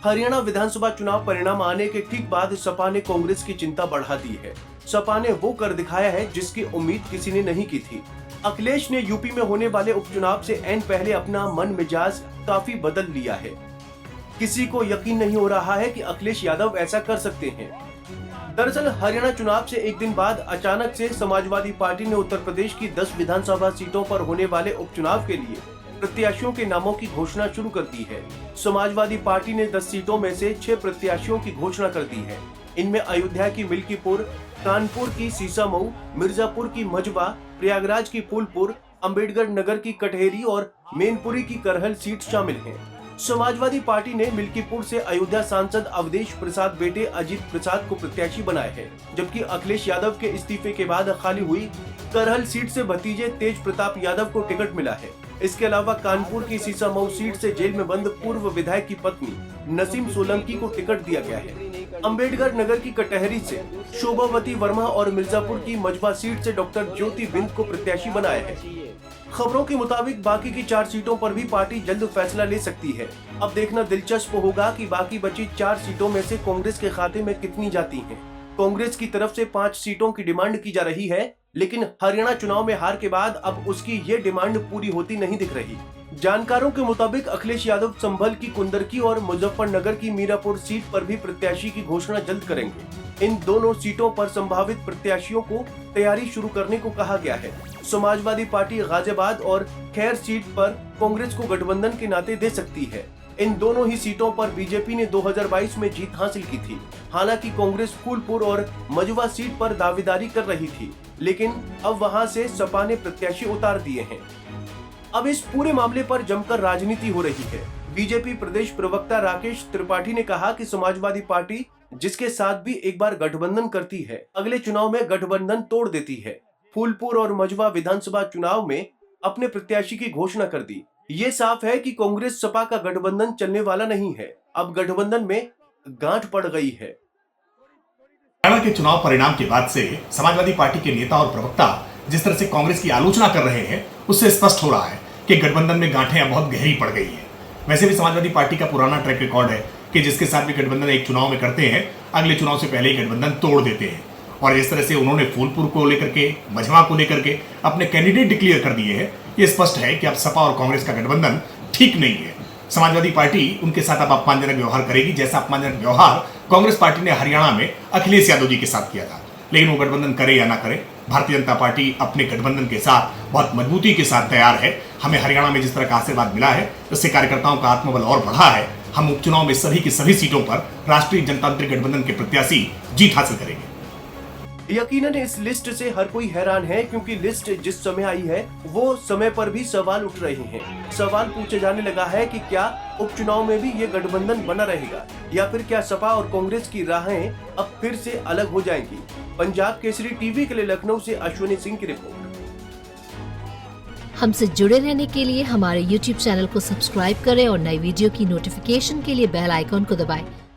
हरियाणा विधानसभा चुनाव परिणाम आने के ठीक बाद सपा ने कांग्रेस की चिंता बढ़ा दी है। सपा ने वो कर दिखाया है जिसकी उम्मीद किसी ने नहीं की थी। अखिलेश ने यूपी में होने वाले उपचुनाव से ऐन पहले अपना मन मिजाज काफी बदल लिया है। किसी को यकीन नहीं हो रहा है कि अखिलेश यादव ऐसा कर सकते हैं। दरअसल हरियाणा चुनाव से एक दिन बाद अचानक से समाजवादी पार्टी ने उत्तर प्रदेश की 10 विधानसभा सीटों पर होने वाले उपचुनाव के लिए प्रत्याशियों के नामों की घोषणा शुरू कर दी है। समाजवादी पार्टी ने 10 सीटों में से 6 प्रत्याशियों की घोषणा कर दी है। इनमें अयोध्या की मिल्कीपुर, कानपुर की सीसामऊ, मिर्जापुर की मझवा, प्रयागराज की फूलपुर, अंबेडकर नगर की कटहेरी और मैनपुरी की करहल सीट शामिल हैं। समाजवादी पार्टी ने मिल्कीपुर से अयोध्या सांसद अवधेश प्रसाद बेटे अजीत प्रसाद को प्रत्याशी बनाया है, जबकि अखिलेश यादव के इस्तीफे के बाद खाली हुई करहल सीट से भतीजे तेज प्रताप यादव को टिकट मिला है। इसके अलावा कानपुर की सीसामऊ सीट से जेल में बंद पूर्व विधायक की पत्नी नसीम सोलंकी को टिकट दिया गया है। अंबेडकर नगर की कटहरी से शोभावती वर्मा और मिर्जापुर की मझवा सीट से डॉक्टर ज्योति बिंद को प्रत्याशी बनाया है। खबरों के मुताबिक बाकी की 4 सीटों पर भी पार्टी जल्द फैसला ले सकती है। अब देखना दिलचस्प होगा कि बाकी बची 4 सीटों में से कांग्रेस के खाते में कितनी जाती हैं। कांग्रेस की तरफ से 5 सीटों की डिमांड की जा रही है, लेकिन हरियाणा चुनाव में हार के बाद अब उसकी ये डिमांड पूरी होती नहीं दिख रही। जानकारों के मुताबिक अखिलेश यादव संभल की कुंदरकी और मुजफ्फरनगर की मीरापुर सीट पर भी प्रत्याशी की घोषणा जल्द करेंगे। इन दोनों सीटों पर संभावित प्रत्याशियों को तैयारी शुरू करने को कहा गया है। समाजवादी पार्टी गाजियाबाद और खैर सीट पर कांग्रेस को गठबंधन के नाते दे सकती है। इन दोनों ही सीटों पर बीजेपी ने 2022 में जीत हासिल की थी। हालांकि कांग्रेस फूलपुर और मझवा सीट पर दावेदारी कर रही थी, लेकिन अब वहां से सपा ने प्रत्याशी उतार दिए हैं। अब इस पूरे मामले पर जमकर राजनीति हो रही है। बीजेपी प्रदेश प्रवक्ता राकेश त्रिपाठी ने कहा कि समाजवादी पार्टी जिसके साथ भी एक बार गठबंधन करती है, अगले चुनाव में गठबंधन तोड़ देती है। फूलपुर और मझवा विधानसभा चुनाव में अपने प्रत्याशी की घोषणा कर दी। ये साफ है कि कांग्रेस सपा का गठबंधन चलने वाला नहीं है। अब गठबंधन में गांठ पड़ गई है। हरियाणा के चुनाव परिणाम के बाद से समाजवादी पार्टी के नेता और प्रवक्ता जिस तरह से कांग्रेस की आलोचना कर रहे हैं, उससे स्पष्ट हो रहा है कि गठबंधन में गांठें अब बहुत गहरी पड़ गई है। वैसे भी समाजवादी पार्टी का पुराना ट्रैक रिकॉर्ड है कि जिसके साथ भी गठबंधन एक चुनाव में करते हैं, अगले चुनाव से पहले ही गठबंधन तोड़ देते हैं। और इस तरह से उन्होंने फूलपुर को लेकर के, मझवा को लेकर के अपने कैंडिडेट डिक्लेयर कर दिए हैं। ये स्पष्ट है कि अब सपा और कांग्रेस का गठबंधन ठीक नहीं है। समाजवादी पार्टी उनके साथ अब अपमानजनक व्यवहार करेगी, जैसा अपमानजनक व्यवहार कांग्रेस पार्टी ने हरियाणा में अखिलेश यादव जी के साथ किया था। लेकिन वो गठबंधन करे या ना करे, भारतीय जनता पार्टी अपने गठबंधन के साथ बहुत मजबूती के साथ तैयार है। हमें हरियाणा में जिस तरह का आशीर्वाद मिला है, उससे कार्यकर्ताओं का आत्मबल और बढ़ा है। हम उपचुनाव में सभी की सभी सीटों पर राष्ट्रीय जनतांत्रिक गठबंधन के प्रत्याशी जीत हासिल करेंगे। यकीनन इस लिस्ट से हर कोई हैरान है, क्योंकि लिस्ट जिस समय आई है वो समय पर भी सवाल उठ रहे हैं। सवाल पूछे जाने लगा है कि क्या उपचुनाव में भी ये गठबंधन बना रहेगा, या फिर क्या सपा और कांग्रेस की राहें अब फिर से अलग हो जाएंगी। पंजाब केसरी टीवी के लिए लखनऊ से अश्विनी सिंह की रिपोर्ट। हमसे जुड़े रहने के लिए हमारे YouTube चैनल को सब्सक्राइब करें और नई वीडियो की नोटिफिकेशन के लिए बेल आइकॉन को दबाएं।